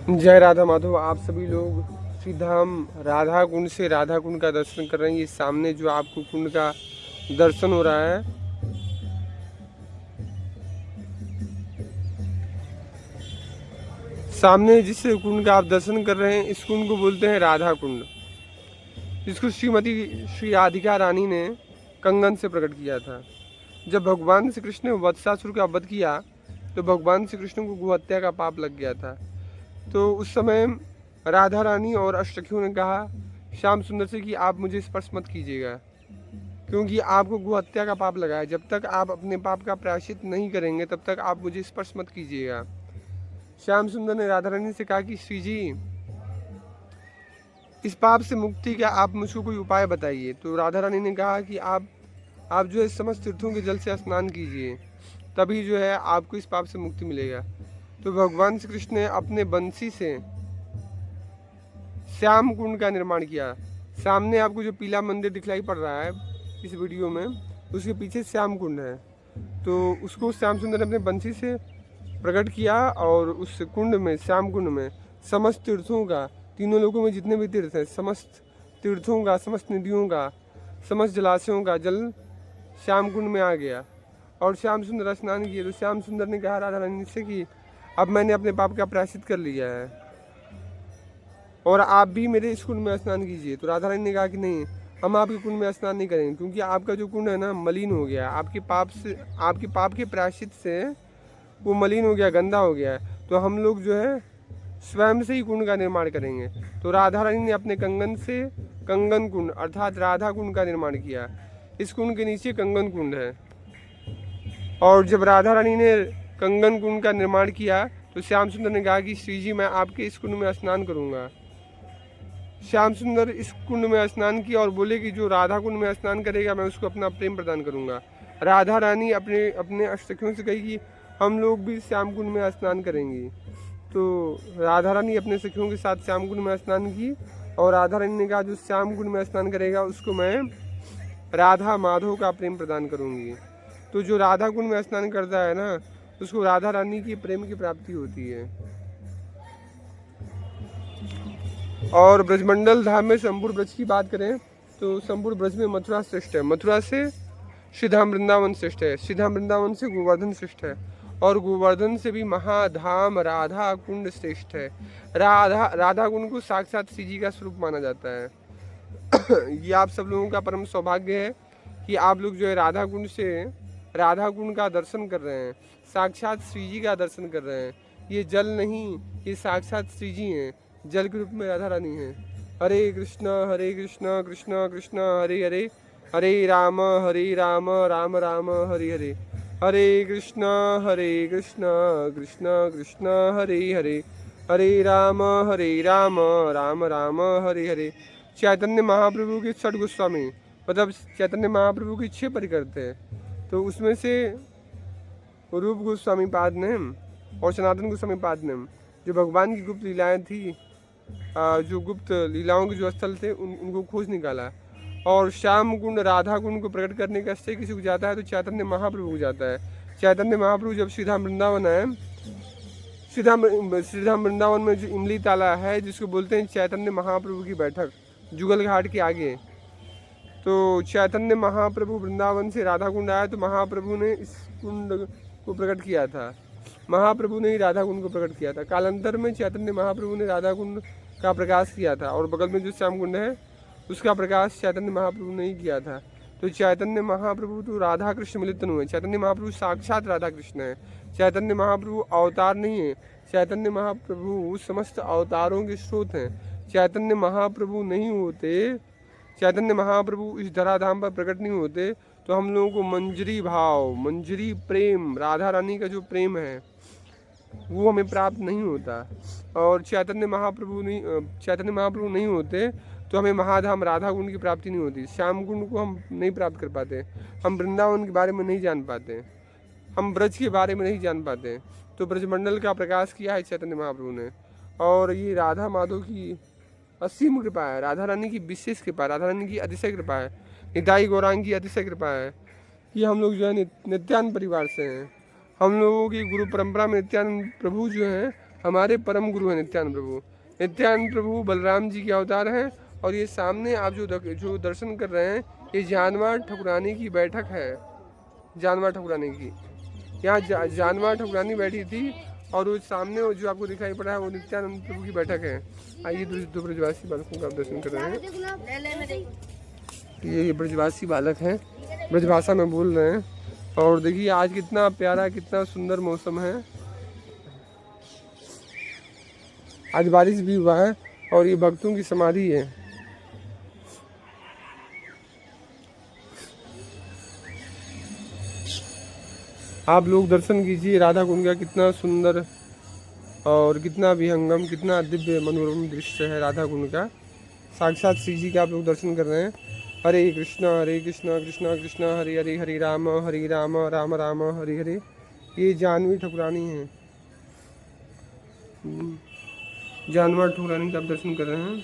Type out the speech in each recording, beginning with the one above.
जय राधा माधव। आप सभी लोग श्री धाम राधा कुंड से राधा कुंड का दर्शन कर रहे हैं। ये सामने जो आपको कुंड का दर्शन हो रहा है, सामने जिस कुंड का आप दर्शन कर रहे हैं, इस कुंड को बोलते हैं राधा कुंड, जिसको श्रीमती श्री राधिका रानी ने कंगन से प्रकट किया था। जब भगवान श्री कृष्ण ने वत्सासुर का वध किया तो भगवान श्री कृष्ण को गोहत्या का पाप लग गया था। तो उस समय राधा रानी और अष्टसखियों ने कहा श्याम सुंदर से कि आप मुझे स्पर्श मत कीजिएगा, क्योंकि आपको गोहत्या का पाप लगा है। जब तक आप अपने पाप का प्रायश्चित नहीं करेंगे तब तक आप मुझे स्पर्श मत कीजिएगा। श्याम सुंदर ने राधा रानी से कहा कि श्री जी, इस पाप से मुक्ति का आप मुझको कोई उपाय बताइए। तो राधा रानी ने कहा कि आप जो है समस्त तीर्थों के जल से स्नान कीजिए, तभी जो है आपको इस पाप से मुक्ति मिलेगा। तो भगवान श्री कृष्ण ने अपने बंसी से श्याम कुंड का निर्माण किया। सामने आपको जो पीला मंदिर दिखलाई पड़ रहा है इस वीडियो में, उसके पीछे श्याम कुंड है। तो उसको श्याम सुंदर ने अपने बंसी से प्रकट किया और उस कुंड में, श्याम कुंड में, समस्त तीर्थों का, तीनों लोगों में जितने भी तीर्थ हैं, समस्त तीर्थों का, समस्त नदियों का, समस्त जलाशयों का जल श्याम कुंड में आ गया और श्याम सुंदर स्नान किए। तो श्याम सुंदर ने कहा राधा रानी से कि अब मैंने अपने पाप का प्रायश्चित कर लिया है और आप भी मेरे इस कुंड में स्नान कीजिए। तो राधा रानी ने कहा कि नहीं, हम आपके कुंड में स्नान नहीं करेंगे, क्योंकि आपका जो कुंड है ना मलिन हो गया, आपके पाप के प्रायश्चित से वो मलिन हो गया, गंदा हो गया है। तो हम लोग जो है स्वयं से ही कुंड का निर्माण करेंगे। तो राधा रानी ने अपने कंगन से कंगन कुंड अर्थात राधा कुंड का निर्माण किया। इस कुंड के नीचे कंगन कुंड है। और जब राधा रानी ने कंगन कुंड का निर्माण किया तो श्याम सुंदर ने कहा कि श्री जी, मैं आपके इस कुंड में स्नान करूंगा। श्याम सुंदर इस कुंड में स्नान किया और बोले कि जो राधा कुंड में स्नान करेगा मैं उसको अपना प्रेम प्रदान करूंगा। राधा रानी अपने अष्टसखियों से कही कि हम लोग भी श्याम कुंड में स्नान करेंगी। तो राधा रानी अपने सखियों के साथ श्याम कुंड में स्नान की और राधा रानी ने कहा जो श्याम कुंड में स्नान करेगा उसको मैं राधा माधव का प्रेम प्रदान करूंगी। तो जो राधा कुंड में स्नान करता है ना, उसको राधा रानी की प्रेम की प्राप्ति होती है। और ब्रजमंडल धाम में संपूर्ण ब्रज की बात करें तो संपूर्ण ब्रज में मथुरा श्रेष्ठ है। मथुरा से श्रीधाम वृंदावन श्रेष्ठ है, श्रीधाम वृंदावन से गोवर्धन श्रेष्ठ है और गोवर्धन से भी महाधाम राधा कुंड श्रेष्ठ है। राधा कुंड को साक्षात श्री जी का स्वरूप माना जाता है। ये आप सब लोगों का परम सौभाग्य है कि आप लोग जो है राधा कुंड से राधा कुंड का दर्शन कर रहे हैं, साक्षात श्री जी का दर्शन कर रहे हैं। ये जल नहीं, ये साक्षात श्री जी हैं, जल के रूप में राधा रानी है। हरे कृष्ण कृष्ण कृष्ण हरे हरे, हरे राम राम राम हरे हरे, हरे कृष्ण कृष्ण कृष्ण हरे हरे, हरे राम राम राम हरे हरे। चैतन्य महाप्रभु के 6 गोस्वामी, मतलब चैतन्य महाप्रभु की 6 परिकर थे। तो उसमें से रूप गोस्वामी पाद ने और सनातन गोस्वामी पाद ने जो भगवान की गुप्त लीलाएं थी, जो गुप्त लीलाओं के जो स्थल थे उनको खोज निकाला। और श्याम कुंड राधा कुंड को प्रकट करने का श्रेय किसी को जाता है तो चैतन्य महाप्रभु को जाता है। चैतन्य महाप्रभु जब श्रीधाम वृंदावन आए, श्रीधाम वृंदावन में जो इमली ताला है जिसको बोलते हैं चैतन्य महाप्रभु की बैठक, जुगल घाट के आगे, तो चैतन्य महाप्रभु वृंदावन से राधा कुंड आया तो महाप्रभु ने इस कुंड को प्रकट किया था। महाप्रभु ने ही राधा कुंड को प्रकट किया था। कालांतर में चैतन्य महाप्रभु ने राधा कुंड का प्रकाश किया था और बगल में जो श्याम कुंड है उसका प्रकाश चैतन्य महाप्रभु ने ही किया था। तो चैतन्य महाप्रभु तो राधा कृष्ण मिलित तनु है। चैतन्य महाप्रभु साक्षात राधा कृष्ण है। चैतन्य महाप्रभु अवतार नहीं है, चैतन्य महाप्रभु समस्त अवतारों के स्रोत हैं। चैतन्य महाप्रभु नहीं होते, चैतन्य महाप्रभु इस धराधाम पर प्रकट नहीं होते तो हम लोगों को मंजरी भाव, मंजरी प्रेम, राधा रानी का जो प्रेम है वो हमें प्राप्त नहीं होता। और चैतन्य महाप्रभु नहीं होते तो हमें महाधाम राधा कुंड की प्राप्ति नहीं होती। श्याम कुंड को हम नहीं प्राप्त कर पाते, हम वृंदावन के बारे में नहीं जान पाते, हम ब्रज के बारे में नहीं जान पाते। तो ब्रजमंडल का प्रकाश किया है चैतन्य महाप्रभु ने। और ये राधा माधव की असीम कृपा है, राधा रानी की विशेष कृपा, राधा रानी की अतिशय कृपा है, निताई गौरांग की अतिशय कृपा है कि हम लोग जो है नित्यानंद परिवार से हैं। हम लोगों की गुरु परंपरा में नित्यानंद प्रभु जो हैं हमारे परम गुरु हैं नित्यानंद प्रभु। नित्यानंद प्रभु बलराम जी के अवतार हैं। और ये सामने आप जो दर्शन कर रहे हैं, ये जानवर ठकुरानी की बैठक है। जानवर ठकुरानी की, यहाँ जानवर ठकुरानी बैठी थी। और वो सामने वो जो आपको दिखाई पड़ा है, वो नित्यानंद प्रभु की बैठक है। आइए दो ब्रजवासी बालकों का आप दर्शन कर रहे हैं। ये ब्रजवासी बालक हैं, ब्रजभाषा में बोल रहे हैं। और देखिए आज कितना प्यारा, कितना सुंदर मौसम है। आज बारिश भी हुआ है और ये भक्तों की समाधि है। आप लोग दर्शन कीजिए राधा कुंड का, कितना सुंदर और कितना विहंगम, कितना दिव्य मनोरम दृश्य है राधा कुंड का। साक्षात श्री जी का आप लोग दर्शन कर रहे हैं। हरे कृष्णा कृष्णा कृष्णा हरे हरे, हरे राम राम राम हरे हरे। ये जानवी ठकुरानी है, जानवर ठकुरानी का आप दर्शन कर रहे हैं।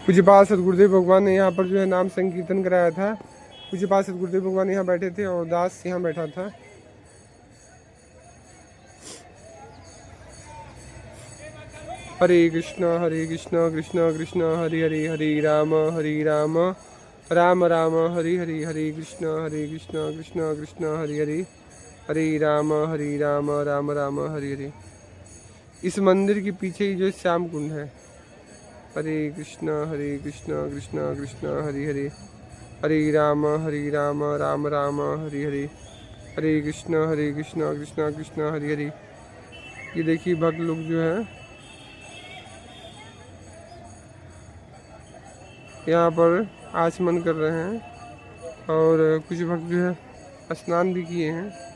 पूज्यपाल सतगुरुदेव भगवान ने यहाँ पर जो है नाम संकीर्तन कराया था। पूज्यपाल सतगुरुदेव भगवान यहाँ बैठे थे और दास यहाँ बैठा था। हरे कृष्णा कृष्णा कृष्णा हरे हरे, हरे राम राम राम हरे हरे, हरे कृष्णा कृष्णा कृष्णा हरे हरे, हरे राम राम राम हरे हरे। इस मंदिर के पीछे ही जो श्याम कुंड है। हरे कृष्णा कृष्णा कृष्णा हरे हरे, हरे राम राम राम हरे हरे, हरे कृष्णा कृष्णा कृष्णा हरे हरे। ये देखिए भक्त लोग जो है यहाँ पर आचमन कर रहे हैं और कुछ भक्त जो है स्नान भी किए हैं।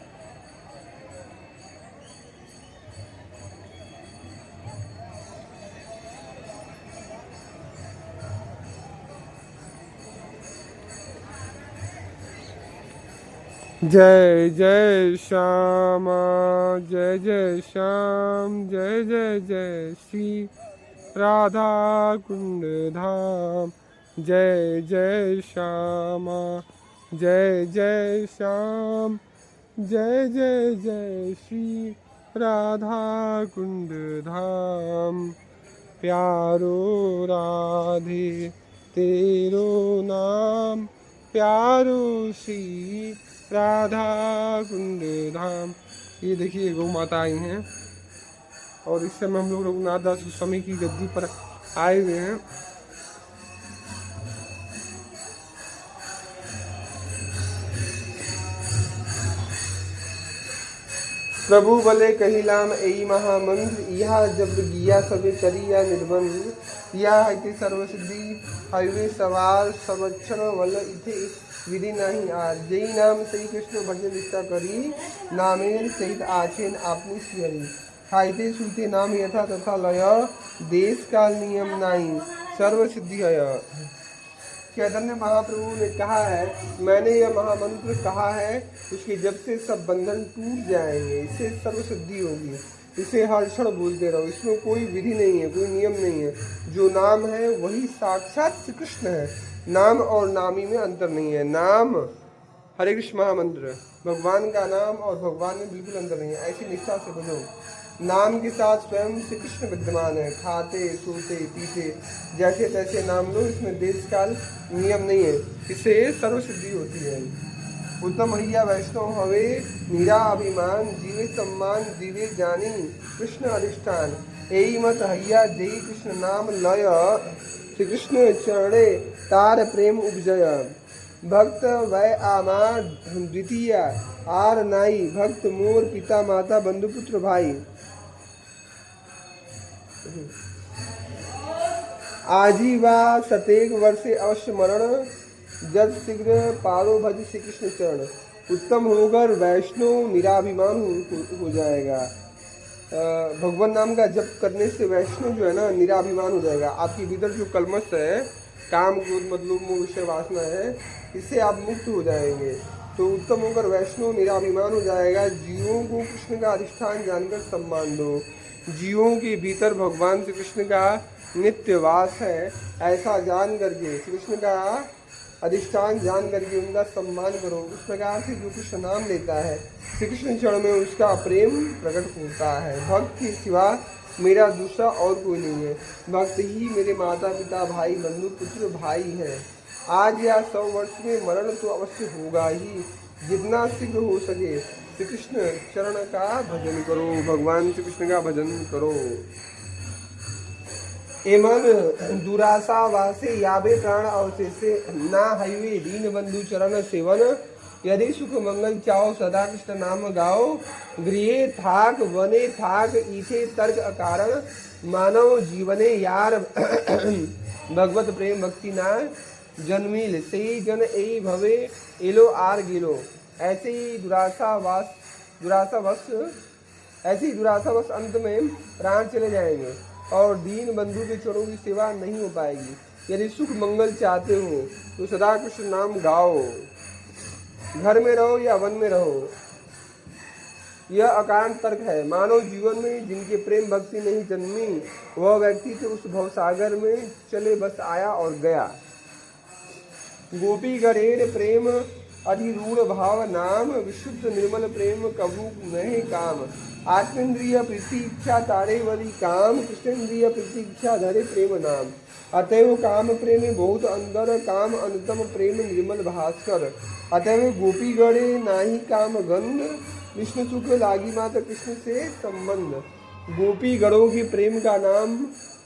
जय जय श्यामा, जय जय श्याम, जय जय जय श्री राधा कुंड धाम। जय जय श्यामा, जय जय श्याम, जय जय जय श्री राधा कुंड धाम। प्यारो राधे तेरो नाम, प्यारो श्री राधा कुंड धाम। ये देखिए गौ माता आई हैं और इस समय हम लोग रघुनाथ दास गोस्वामी की गद्दी पर आए हुए हैं। प्रभु बले कहिलाम एई महामंत्र, यह जब गिया सबे करिया निर्बंध। यह है सर्वसिद्धि हईवे सवार संवत्सर वल इथे विधि नहीं आर। जय नाम श्री कृष्ण भजन निष्ठा करी, नामेर सहित आछेन आपनी श्री। खाइते सुनते नाम यथा तथा लय, देश काल नियम नहीं सर्व सिद्धि है। चैतन्य महाप्रभु ने कहा है, मैंने यह महामंत्र कहा है, उसके जब से सब बंधन टूट जाएंगे, इससे सर्व सिद्धि होगी। इसे हर क्षण बोलते रहो, इसमें कोई विधि नहीं है, कोई नियम नहीं है। जो नाम है वही साक्षात श्री कृष्ण है। नाम और नामी में अंतर नहीं है। नाम हरे कृष्ण महामंत्र, भगवान का नाम और भगवान में बिल्कुल अंतर नहीं है। ऐसी निष्ठा से बोलो। नाम के साथ स्वयं श्री कृष्ण विद्यमान है। खाते सोते पीते जैसे तैसे नाम लो, इसमें देश काल नियम नहीं है। इससे सर्व सिद्धि होती है। उत्तम हैया वैष्णव हवे मीरा अभिमान, जीवे सम्मान जीवे जानी कृष्ण अधिष्ठान। यही मत हैया जय कृष्ण नाम लय, श्री कृष्ण चरणे तार प्रेम उपजय। भक्त वै आमा द्वितीय आर नाई, भक्त मोर पिता माता बंधु पुत्र भाई। आजीवा सतेक वर्षे अवश्य मरण, जब शीघ्र पारो भज श्री कृष्ण चरण। उत्तम होकर वैष्णव निराभिमान हो जाएगा। भगवान नाम का जप करने से वैष्णव जो है ना निराभिमान हो जाएगा। आपके भीतर जो कलमश है, काम क्रोध मतलब मोह विषय वासना है, इससे आप मुक्त हो जाएंगे। तो उत्तम होकर वैष्णव निराभिमान हो जाएगा। जीवों को कृष्ण का अधिष्ठान जानकर सम्मान दो। जीवों के भीतर भगवान श्री कृष्ण का नित्य वास है, ऐसा जान करके श्री कृष्ण का अधिष्ठान जान करके उनका सम्मान करो। उस प्रकार से जो कृष्ण नाम लेता है श्री कृष्ण चरण में उसका प्रेम प्रकट होता है। भक्त के सिवा मेरा दूसरा और कोई नहीं है, भक्त ही मेरे माता पिता भाई बंधु पुत्र भाई है। आज या 100 वर्ष में मरण तो अवश्य होगा ही, जितना शीघ्र हो सके श्री कृष्ण चरण का भजन करो, भगवान श्री कृष्ण का भजन करो। एमन दुरासा वासे याबे प्राण अवशेषे ना हईवे दीन बंधु चरण सेवन, यदि सुख मंगल चाओ सदा कृष्ण नाम गाओ। गृहे थाक वने थाक ईथे तर्क अकारण, मानव जीवने यार भगवत प्रेम भक्ति ना जन्मिल, सही जन ए भवे एलो आर गिलो। ऐसे ही दुरासावश अंत में प्राण चले जाएंगे और दीन बंधु के चरणों की सेवा नहीं हो पाएगी। यदि सुख मंगल चाहते हो तो सदा कृष्ण नाम गाओ, घर में रहो या वन में रहो, यह अकारण तर्क है। मानव जीवन में जिनके प्रेम भक्ति नहीं जन्मी, वह व्यक्ति तो उस भवसागर में चले बस आया और गया। गोपी गरेर प्रेम अधिरूढ़ भाव नाम, विशुद्ध निर्मल प्रेम कबू नहीं काम। आत्मेन्द्रिय प्रीति इच्छा तारे वली काम, कृष्णेन्द्रिय प्रीति इच्छा धरे प्रेम नाम। अतएव काम प्रेम बहुत अंदर, काम अनुतम प्रेम निर्मल भास्कर। अतएव गोपी गणे नाही काम गंध, विष्णु सुख लागी माता कृष्ण से संबंध। गोपी गणों की प्रेम का नाम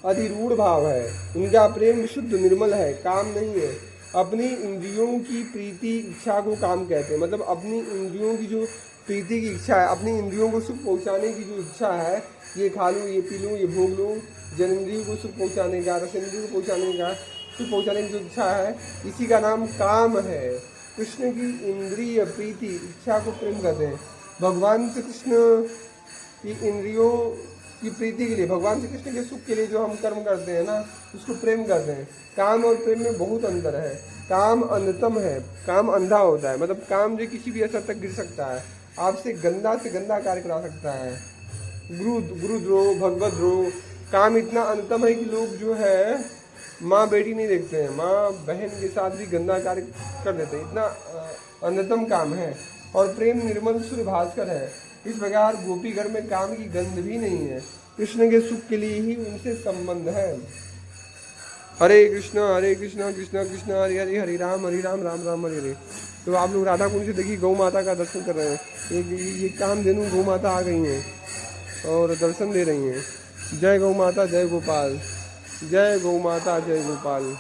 अधिरूढ़ भाव है, उनका प्रेम विशुद्ध निर्मल है, काम नहीं है। अपनी इंद्रियों की प्रीति इच्छा को काम कहते हैं, मतलब अपनी इंद्रियों की जो प्रीति की इच्छा है, अपनी इंद्रियों को सुख पहुंचाने की जो इच्छा है, ये खा लूँ, ये पी लूँ, ये भोग लूँ, जनेंद्रियों को सुख पहुंचाने का, रसेंद्रियों को पहुंचाने का, सुख पहुंचाने की जो इच्छा है, इसी का नाम काम है। कृष्ण की इंद्रिय प्रीति इच्छा को प्रेम कहते हैं। भगवान श्री कृष्ण की इंद्रियों की प्रीति के लिए, भगवान श्री कृष्ण के सुख के लिए जो हम कर्म करते हैं ना, उसको प्रेम करते हैं। काम और प्रेम में बहुत अंतर है। काम अन्यतम है, काम अंधा होता है, मतलब काम जो किसी भी असर तक गिर सकता है, आपसे गंदा कार्य करा सकता है, गुरुद्रोह, भगवत द्रोह। काम इतना अन्यतम है कि लोग जो है माँ बेटी नहीं देखते हैं, माँ बहन के साथ भी गंदा कार्य कर देते हैं, इतना अन्यतम काम है। और प्रेम निर्मल सूर्य भास्कर है। इस प्रकार गोपीगढ़ में काम की गंध भी नहीं है, कृष्ण के सुख के लिए ही उनसे संबंध है। हरे कृष्ण कृष्ण कृष्ण हरे हरे, हरे राम राम राम हरे हरे। तो आप लोग राधा कुंड से देखिए गौ माता का दर्शन कर रहे हैं। ये कामधेनु गौ माता आ गई हैं और दर्शन दे रही हैं। जय गौ माता, जय गोपाल, जय गौ माता, जय गोपाल।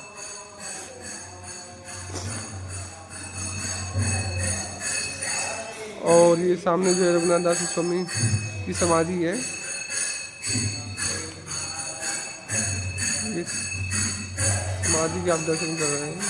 और ये सामने जो है रघुनाथ दास स्वामी की समाधि है। ये समाधि के आप दर्शन कर रहे हैं।